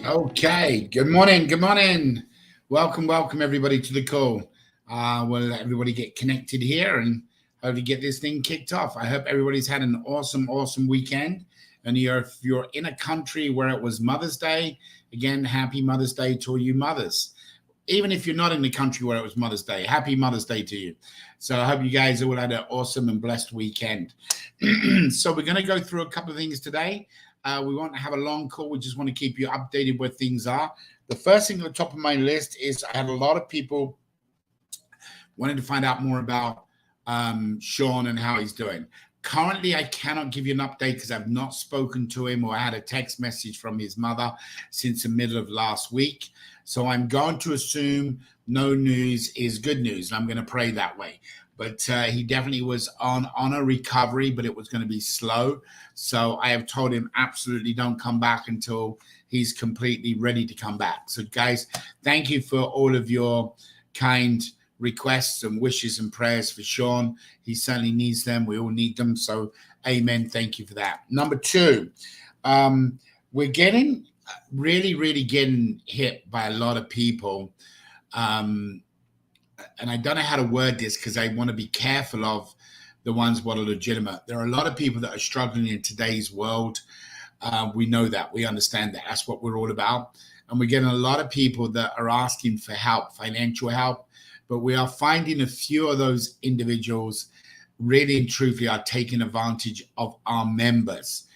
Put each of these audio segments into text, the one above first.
Okay, good morning, good morning. Welcome everybody to the call. We'll let everybody get connected here and hopefully get this thing kicked off. I hope everybody's had an awesome weekend. And if you're in a country where it was Mother's Day, again, happy Mother's Day to all you mothers. Even if you're not in the country where it was Mother's Day, happy Mother's Day to you. So I hope you guys all had an awesome and blessed weekend. So we're going to go through a couple of things today. We won't have a long call. We just want to keep you updated where things are. The first thing at the top of my list is I had a lot of people wanting to find out more about Sean and how he's doing. Currently, I cannot give you an update because I've not spoken to him or had a text message from his mother since the middle of last week. So I'm going to assume no news is good news. And I'm going to pray that way. But he definitely was on a recovery, but it was going to be slow. So I have told him absolutely don't come back until he's completely ready to come back. So guys, thank you for all of your kind requests and wishes and prayers for Sean. He certainly needs them. We all need them. So amen. Thank you for that. Number two, we're getting really getting hit by a lot of people. And I don't know how to word this because I want to be careful of the ones that are legitimate. There are a lot of people that are struggling in today's world. We know that. We understand that. That's what we're all about. And we're getting a lot of people that are asking for help, financial help. But we are finding a few of those individuals really and truthfully are taking advantage of our members.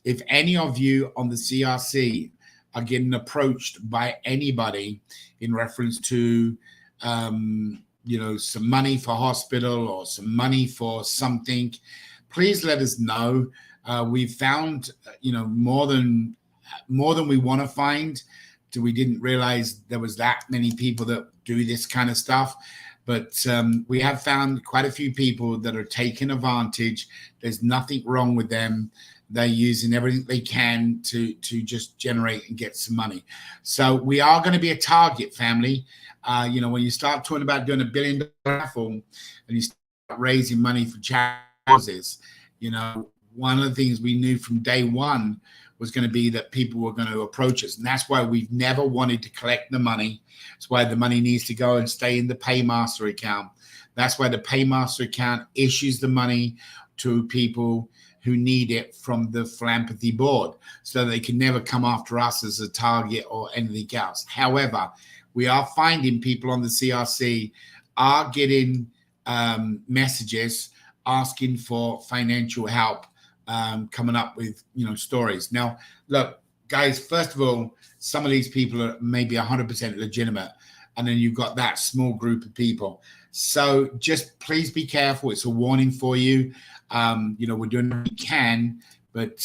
If any of you on the CRC are getting approached by anybody in reference to some money for hospital or some money for something, please let us know. We've found, more than we want to find. We didn't realize there was that many people that do this kind of stuff. But we have found quite a few people that are taking advantage. There's nothing wrong with them. They're using everything they can to just generate and get some money. So we are going to be a target, family. When you start talking about doing $1 billion raffle and you start raising money for charities, one of the things we knew from day one was going to be that people were going to approach us. And that's why we've never wanted to collect the money. That's why the money needs to go and stay in the Paymaster account. That's why the Paymaster account issues the money to people who need it from the philanthropy board, so they can never come after us as a target or anything else. However, we are finding people on the CRC are getting messages asking for financial help, coming up with stories. Now, look, guys, first of all, some of these people are maybe 100% legitimate, and then you've got that small group of people. So just please be careful. It's a warning for you. We're doing what we can, but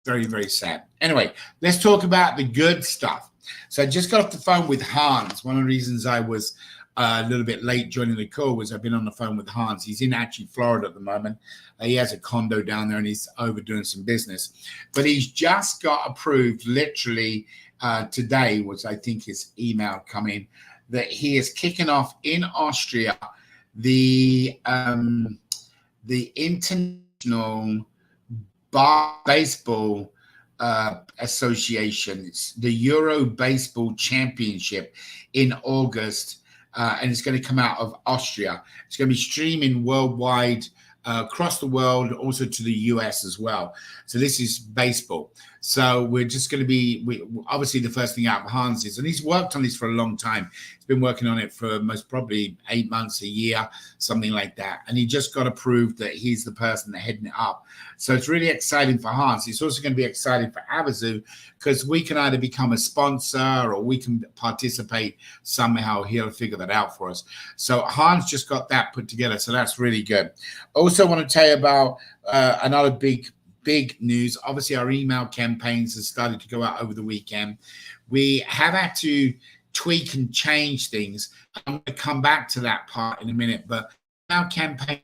very sad. Anyway, let's talk about the good stuff. So I just got off the phone with Hans. One of the reasons I was a little bit late joining the call was I've been on the phone with Hans. He's in actually Florida at the moment. He has a condo down there and he's over doing some business. But he's just got approved literally today, was I think his email coming, that he is kicking off in Austria the International Baseball Association. It's the Euro Baseball Championship in August, and it's going to come out of Austria. It's going to be streaming worldwide, across the world, also to the US as well. So this is baseball. So we're just going to be, obviously the first thing out of Hans is, and he's worked on this for a long time. He's been working on it for most probably 8 months, a year, something like that. And he just got approved that he's the person that heading it up. So it's really exciting for Hans. It's also going to be exciting for Avazoo because we can either become a sponsor or we can participate somehow. He'll figure that out for us. So Hans just got that put together. So that's really good. Also want to tell you about another big news. Obviously, our email campaigns have started to go out over the weekend. We have had to tweak and change things. I'm going to come back to that part in a minute, but our campaigns,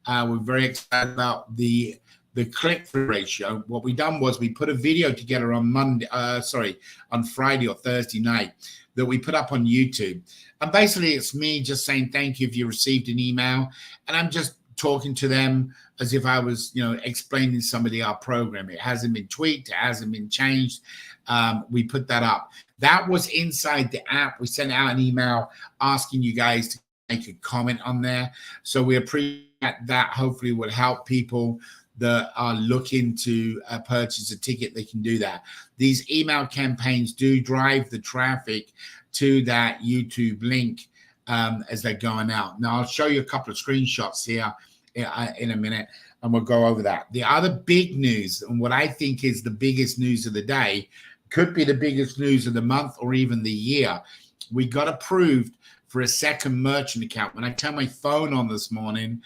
we're very excited about the click-through ratio. What we done was we put a video together on Friday or Thursday night that we put up on YouTube. And basically, it's me just saying thank you if you received an email. And I'm just talking to them as if I was, explaining somebody our program. It hasn't been tweaked. It hasn't been changed. We put that up. That was inside the app. We sent out an email asking you guys to make a comment on there. So we appreciate that. Hopefully will help people that are looking to purchase a ticket. They can do that. These email campaigns do drive the traffic to that YouTube link as they're going out. Now, I'll show you a couple of screenshots here in a minute, and we'll go over that. The other big news, and what I think is the biggest news of the day, could be the biggest news of the month or even the year. We got approved for a second merchant account. When I turned my phone on this morning,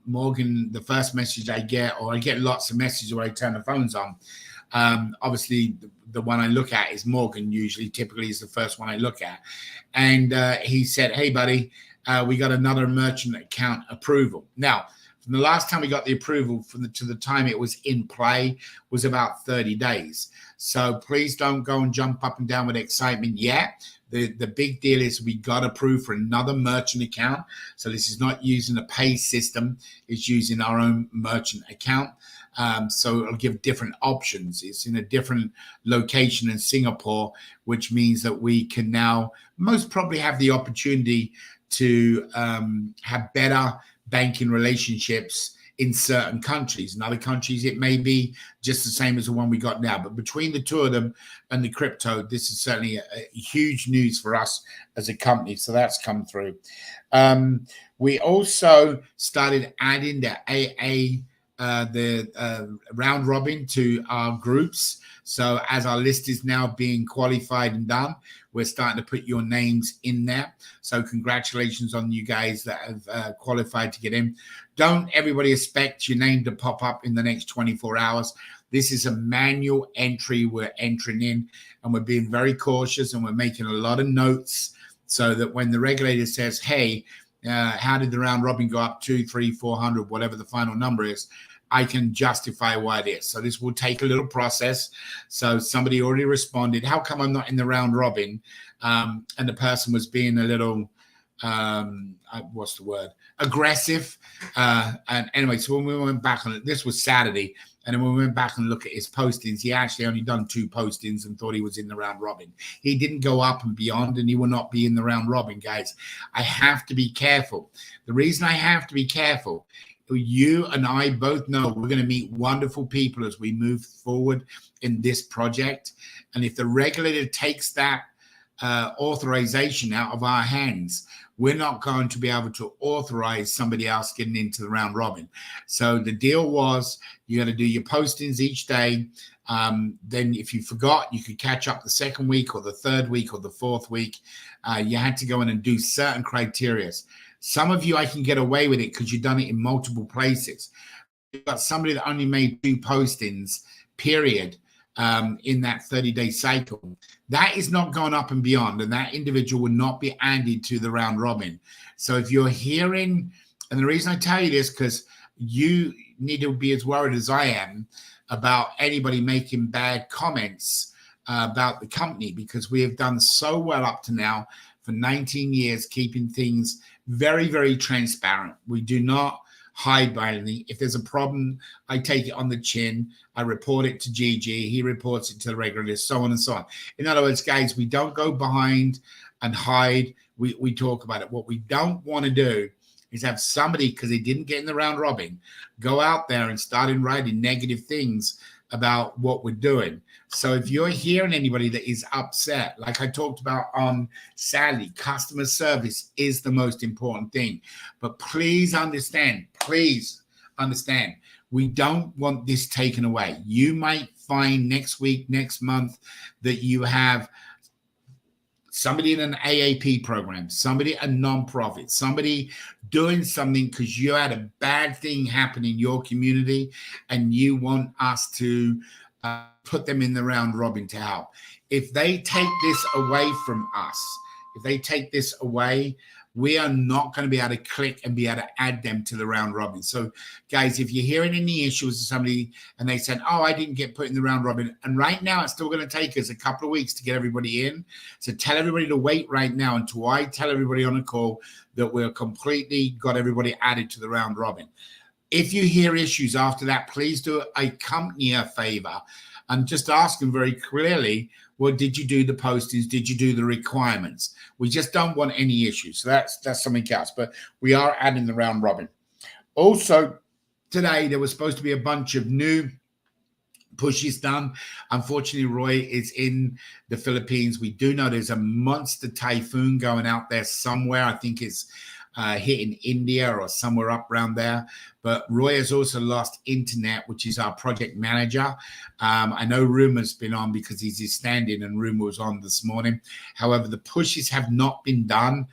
Morgan, the first message I get, or I get lots of messages where I turn the phones on. Obviously, the one I look at is Morgan, typically is the first one I look at. And he said, hey, buddy, we got another merchant account approval. Now, from the last time we got the approval to the time it was in play was about 30 days. So please don't go and jump up and down with excitement yet. The big deal is we got approved for another merchant account. So this is not using a pay system. It's using our own merchant account. So it'll give different options. It's in a different location in Singapore, which means that we can now most probably have the opportunity to have better banking relationships in certain countries. In other countries, it may be just the same as the one we got now. But between the two of them and the crypto, this is certainly a huge news for us as a company. So that's come through. We also started adding the AA, round robin to our groups. So as our list is now being qualified and done, we're starting to put your names in there. So congratulations on you guys that have qualified to get in. Don't everybody expect your name to pop up in the next 24 hours. This is a manual entry we're entering in, and we're being very cautious, and we're making a lot of notes so that when the regulator says, hey, how did the round robin go up 200, 300, 400, whatever the final number is, I can justify why it is. So this will take a little process. So somebody already responded, how come I'm not in the round robin? And the person was being a little, what's the word? Aggressive. And anyway, so when we went back on it, this was Saturday. And then when we went back and look at his postings, he actually only done 2 postings and thought he was in the round robin. He didn't go up and beyond, and he will not be in the round robin, guys. I have to be careful. The reason I have to be careful, you and I both know we're going to meet wonderful people as we move forward in this project. And if the regulator takes that authorization out of our hands, we're not going to be able to authorize somebody else getting into the round robin. So the deal was you got to do your postings each day. Then if you forgot, you could catch up the second week or the third week or the fourth week. You had to go in and do certain criteria. Some of you, I can get away with it because you've done it in multiple places. You've got somebody that only made 2 postings, period, in that 30-day cycle. That is not going up and beyond, and that individual will not be added to the round robin. So if you're hearing, and the reason I tell you this, because you need to be as worried as I am about anybody making bad comments about the company, because we have done so well up to now for 19 years, keeping things very, very transparent. We do not hide by anything. If there's a problem, I take it on the chin. I report it to GG. He reports it to the regulators, so on and so on. In other words, guys, we don't go behind and hide. We talk about it. What we don't want to do is have somebody, because they didn't get in the round robin, go out there and start writing negative things about what we're doing. So if you're hearing anybody that is upset, like I talked about on Saturday, customer service is the most important thing. But please understand, we don't want this taken away. You might find next week, next month, that you have somebody in an AAP program, somebody a nonprofit, somebody doing something because you had a bad thing happen in your community and you want us to put them in the round robin to help. If they take this away from us, if they take this away, we are not going to be able to click and be able to add them to the round robin. So guys, if you're hearing any issues with somebody and they said, oh, I didn't get put in the round robin, and right now it's still going to take us a couple of weeks to get everybody in. So tell everybody to wait right now until I tell everybody on the call that we're completely got everybody added to the round robin. If you hear issues after that, please do a company a favor and just ask them very clearly, well, did you do the postings? Did you do the requirements? We just don't want any issues. So that's something else. But we are adding the round robin. Also, today there was supposed to be a bunch of new pushes done. Unfortunately, Roy is in the Philippines. We do know there's a monster typhoon going out there somewhere. I think it's hitting India or somewhere up around there. But Roy has also lost internet, which is our project manager. I know Rumour's been on because he's his stand-in, and Rumour was on this morning. However, the pushes have not been done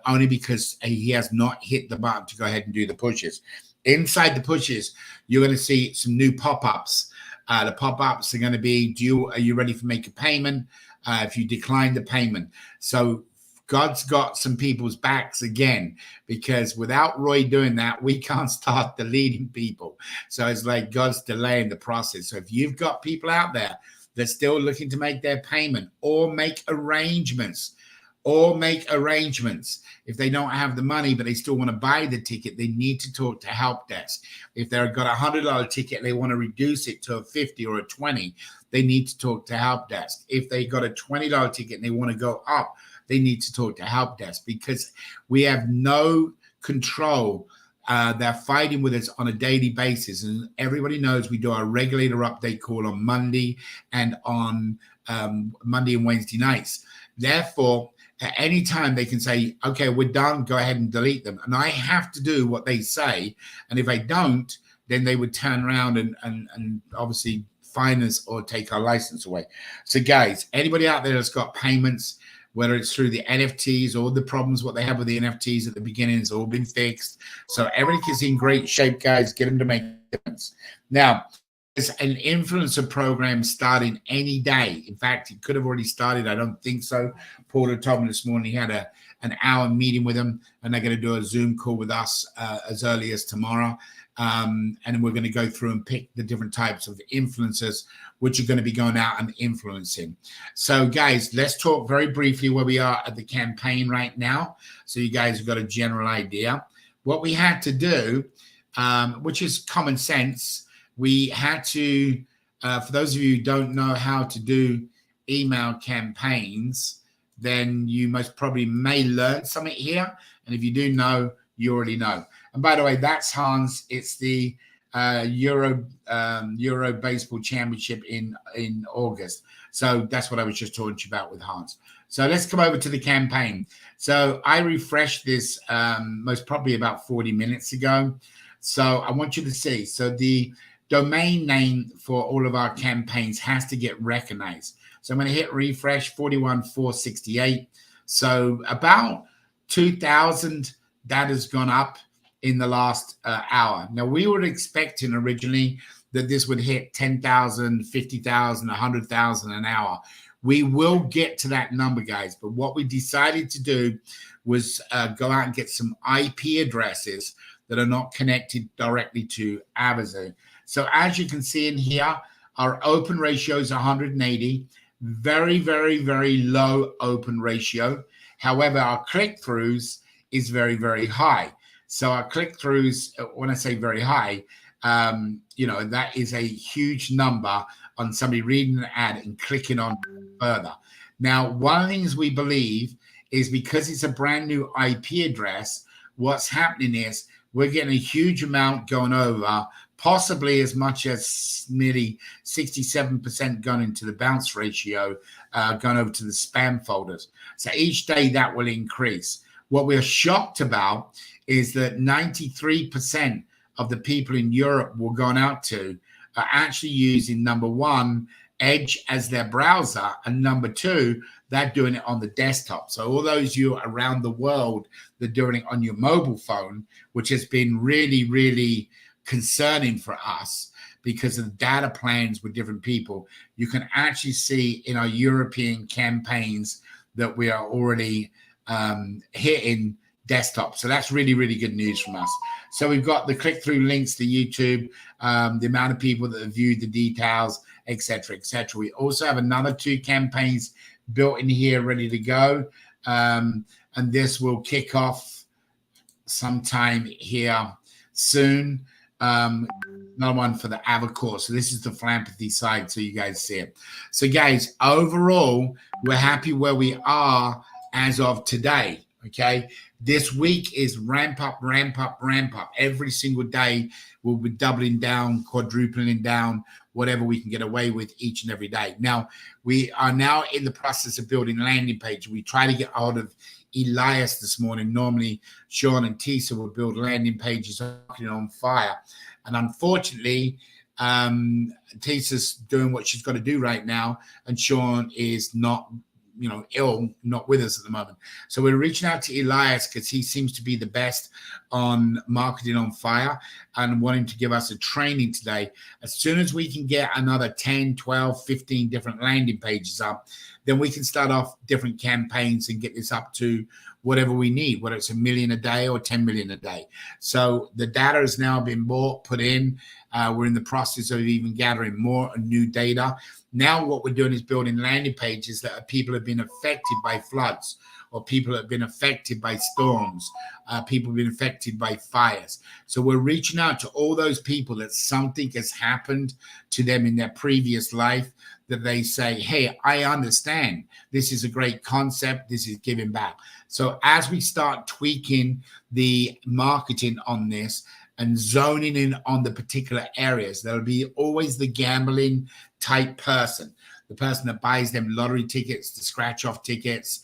only because he has not hit the button to go ahead and do the pushes. Inside the pushes, you're going to see some new pop-ups. The pop-ups are going to be, are you ready for make a payment? If you decline the payment. So God's got some people's backs again, because without Roy doing that, we can't start deleting people. So it's like God's delaying the process. So if you've got people out there that's still looking to make their payment or make arrangements, if they don't have the money, but they still want to buy the ticket, they need to talk to help desk. If they've got a $100 ticket, they want to reduce it to a 50 or a 20, they need to talk to help desk. If they got a $20 ticket and they want to go up, they need to talk to help desk, because we have no control. They're fighting with us on a daily basis. And everybody knows we do our regulator update call on Monday and on Monday and Wednesday nights. Therefore, at any time they can say, okay, we're done, go ahead and delete them. And I have to do what they say. And if I don't, then they would turn around and obviously fine us or take our license away. So guys, anybody out there that's got payments, whether it's through the NFTs or the problems what they have with the NFTs at the beginning, has all been fixed. So everything is in great shape, guys. Get them to make a difference. Now, there's an influencer program starting any day. In fact, it could have already started. I don't think so. Paul had told me this morning he had an hour meeting with them, and they're going to do a Zoom call with us as early as tomorrow. And we're going to go through and pick the different types of influencers which are going to be going out and influencing. So guys, let's talk very briefly where we are at the campaign right now, so you guys have got a general idea. What we had to do, which is common sense, we had to, for those of you who don't know how to do email campaigns, then you most probably may learn something here. And if you do know, you already know. And by the way, that's Hans. It's the Euro Baseball Championship in August. So that's what I was just talking to you about with Hans. So let's come over to the campaign. So I refreshed this most probably about 40 minutes ago. So I want you to see. So the domain name for all of our campaigns has to get recognized. So I'm going to hit refresh, 41,468. So about 2,000 that has gone up in the last hour. Now, we were expecting originally that this would hit 10,000, 50,000, 100,000 an hour. We will get to that number, guys. But what we decided to do was go out and get some IP addresses that are not connected directly to Avazoo. So as you can see in here, our open ratio is 180. Very, very, very low open ratio. However, our click-throughs is very, very high. So our click-throughs, when I say very high, that is a huge number on somebody reading an ad and clicking on further. Now, one of the things we believe is because it's a brand new IP address, what's happening is we're getting a huge amount going over, possibly as much as nearly 67% going into the bounce ratio, going over to the spam folders. So each day that will increase. What we're shocked about is that 93% of the people in Europe we're going out to are actually using, number one, Edge as their browser, and number two, they're doing it on the desktop. So all those you around the world, they're doing it on your mobile phone, which has been really, really concerning for us because of the data plans with different people. You can actually see in our European campaigns that we are already hitting desktop. So that's really, really good news from us. So we've got the click-through links to YouTube, the amount of people that have viewed the details, etc., etc. We also have another 2 campaigns built in here, ready to go. And this will kick off sometime here soon. Another one for the Avazoo. So this is the philanthropy side, so you guys see it. So guys, overall, we're happy where we are as of today. Okay, this week is ramp up, ramp up, ramp up. Every single day we'll be doubling down, quadrupling down, whatever we can get away with each and every day. Now, we are now in the process of building a landing page. We try to get hold of Elias this morning. Normally, Sean and Tisa will build landing pages on fire. And unfortunately, Tisa's doing what she's got to do right now. And Sean is not, ill, not with us at the moment. So we're reaching out to Elias because he seems to be the best on marketing on fire and wanting to give us a training today. As soon as we can get another 10, 12, 15 different landing pages up, then we can start off different campaigns and get this up to whatever we need, whether it's 1 million a day or 10 million a day. So the data has now been put in. We're in the process of even gathering more new data. Now what we're doing is building landing pages that people have been affected by floods, or people have been affected by storms, people have been affected by fires. So we're reaching out to all those people that something has happened to them in their previous life, that they say, hey, I understand. This is a great concept. This is giving back. So as we start tweaking the marketing on this and zoning in on the particular areas, there'll be always the gambling type person, the person that buys them lottery tickets, the scratch off tickets,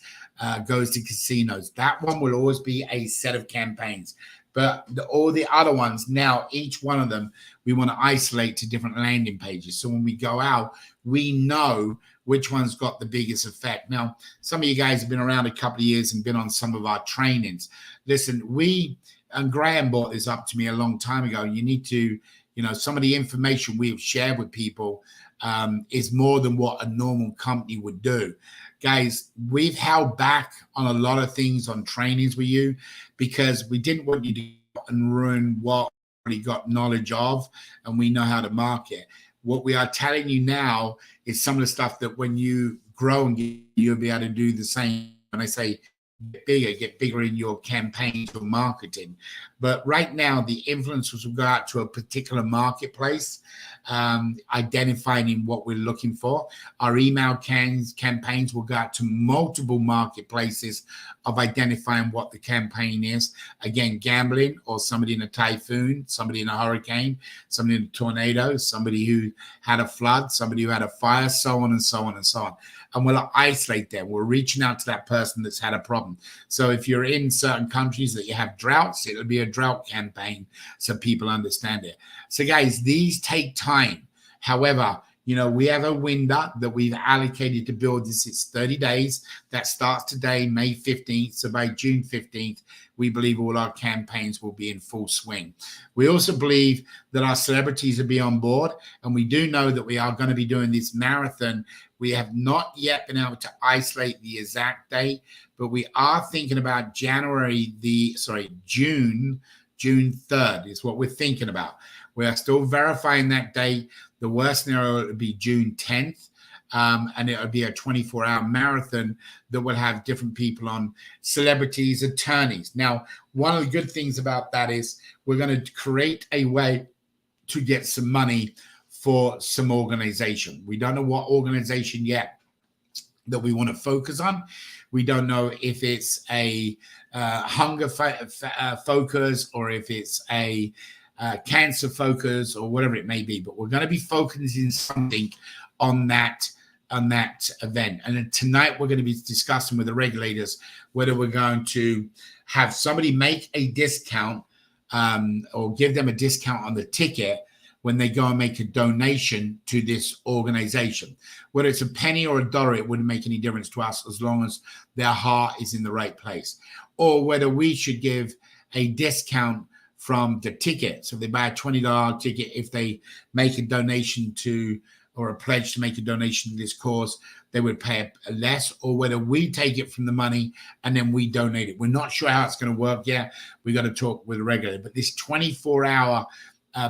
goes to casinos. That one will always be a set of campaigns. But all the other ones, now each one of them, we want to isolate to different landing pages. So when we go out, we know which one's got the biggest effect. Now, some of you guys have been around a couple of years and been on some of our trainings. Listen, and Graham brought this up to me a long time ago. You need to, some of the information we've shared with people is more than what a normal company would do. Guys, we've held back on a lot of things on trainings with you because we didn't want you to go and ruin what we already got knowledge of, and we know how to market. What we are telling you now is some of the stuff that when you grow and you'll be able to do the same. When I say get bigger in your campaigns or marketing. But right now, the influencers will go out to a particular marketplace, identifying what we're looking for. Our email campaigns will go out to multiple marketplaces of identifying what the campaign is. Again, gambling, or somebody in a typhoon, somebody in a hurricane, somebody in a tornado, somebody who had a flood, somebody who had a fire, so on and so on and so on. And we'll isolate them. We're reaching out to that person that's had a problem. So if you're in certain countries that you have droughts, it'll be a drought campaign so people understand it. So guys, these take time. However, we have a window that we've allocated to build this. It's 30 days. That starts today, May 15th. So by June 15th, we believe all our campaigns will be in full swing. We also believe that our celebrities will be on board. And we do know that we are going to be doing this marathon. We have not yet been able to isolate the exact date, but we are thinking about June 3rd is what we're thinking about. We are still verifying that date. The worst scenario would be June 10th, and it would be a 24-hour marathon that will have different people on, celebrities, attorneys. Now, one of the good things about that is we're going to create a way to get some money for some organization. We don't know what organization yet that we want to focus on. We don't know if it's a hunger focus, or if it's a cancer focus, or whatever it may be. But we're going to be focusing something on that event. And then tonight we're going to be discussing with the regulators whether we're going to have somebody make a discount or give them a discount on the ticket when they go and make a donation to this organization. Whether it's a penny or a dollar, it wouldn't make any difference to us as long as their heart is in the right place. Or whether we should give a discount from the ticket. So if they buy a $20 ticket, if they make a donation to or a pledge to make a donation to this cause, they would pay less, or whether we take it from the money and then we donate it. We're not sure how it's going to work yet. We got to talk with the regulator. But this 24-hour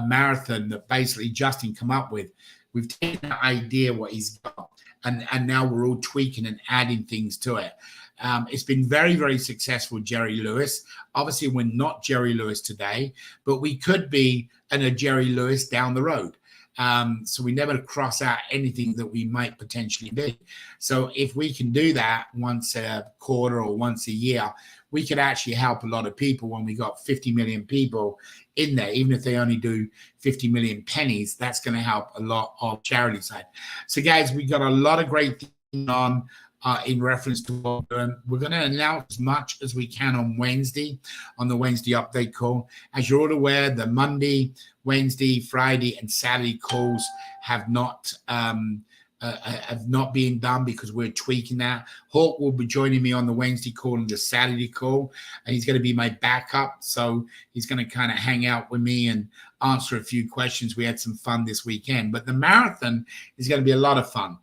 marathon that basically Justin come up with, we've taken the idea what he's got, and now we're all tweaking and adding things to it. It's been very, very successful, Jerry Lewis. Obviously, we're not Jerry Lewis today, but we could be a Jerry Lewis down the road. So we never cross out anything that we might potentially be. So if we can do that once a quarter or once a year, we could actually help a lot of people. When we got 50 million people in there, even if they only do 50 million pennies, that's going to help a lot of charity side. So guys, we got a lot of great things on in reference to what we're doing. We're going to announce as much as we can on Wednesday, on the Wednesday update call. As you're all aware, the Monday, Wednesday, Friday, and Saturday calls have not been done because we're tweaking that. Hawk will be joining me on the Wednesday call and the Saturday call, and he's going to be my backup. So he's going to kind of hang out with me and answer a few questions. We had some fun this weekend, but the marathon is going to be a lot of fun.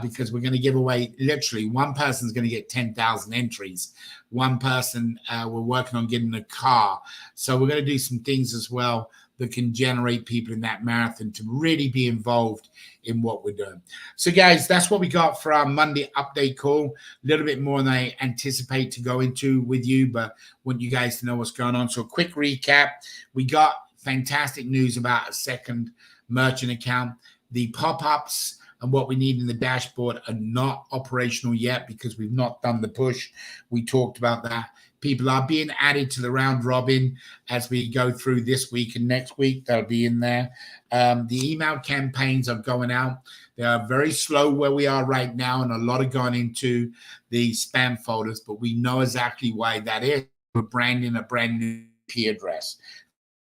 Because we're going to give away, literally, one person's going to get 10,000 entries. One person, we're working on getting a car. So we're going to do some things as well that can generate people in that marathon to really be involved in what we're doing. So guys, that's what we got for our Monday update call. A little bit more than I anticipate to go into with you, but want you guys to know what's going on. So a quick recap. We got fantastic news about a second merchant account. The pop-ups and what we need in the dashboard are not operational yet because we've not done the push. We talked about that. People are being added to the round robin as we go through this week and next week. They'll be in there. The email campaigns are going out. They are very slow where we are right now, and a lot are gone into the spam folders, but we know exactly why that is. We're branding a brand new IP address.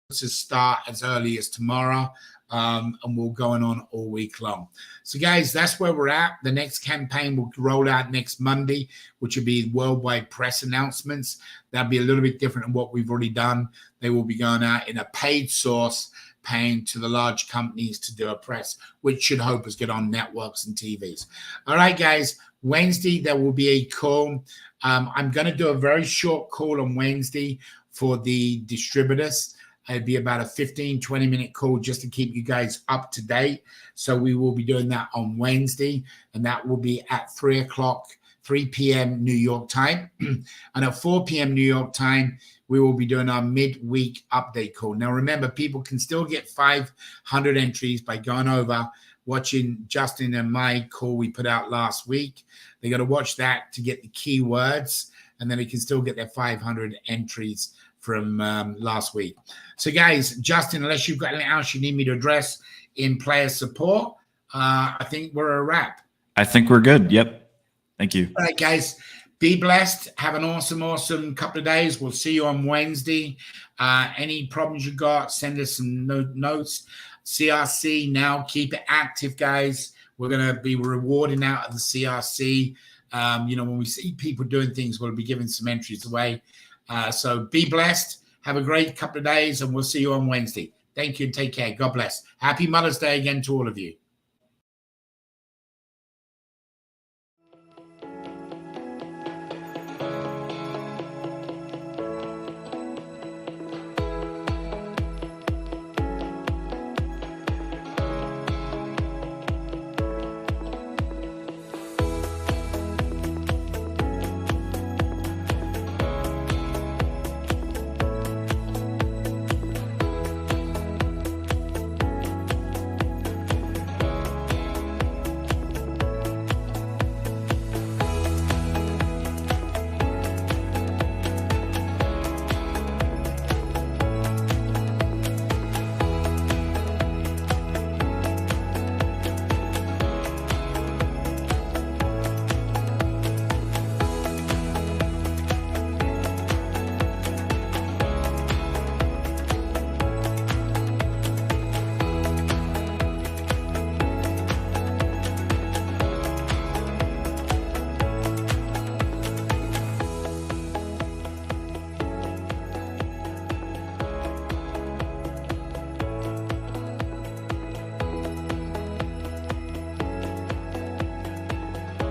To start as early as tomorrow. And we're going on all week long. So guys, that's where we're at. The next campaign will roll out next Monday, which will be worldwide press announcements. That'll be a little bit different than what we've already done. They will be going out in a paid source, paying to the large companies to do a press, which should hope us get on networks and TVs. All right, guys, Wednesday, there will be a call. I'm going to do a very short call on Wednesday for the distributors. It'd be about a 15, 20-minute call just to keep you guys up to date. So we will be doing that on Wednesday, and that will be at 3 p.m. New York time. And at 4 p.m. New York time, we will be doing our midweek update call. Now, remember, people can still get 500 entries by going over, watching Justin and my call we put out last week. They got to watch that to get the keywords, and then they can still get their 500 entries from last week. So guys, Justin, unless you've got anything else you need me to address in player support, I think we're a wrap. I think we're good. Yep. Thank you. All right, guys, be blessed. Have an awesome couple of days. We'll see you on Wednesday. Any problems you got, send us some notes. CRC now, keep it active, guys. We're going to be rewarding out of the CRC. When we see people doing things, we'll be giving some entries away. So be blessed. Have a great couple of days, and we'll see you on Wednesday. Thank you and take care. God bless. Happy Mother's Day again to all of you.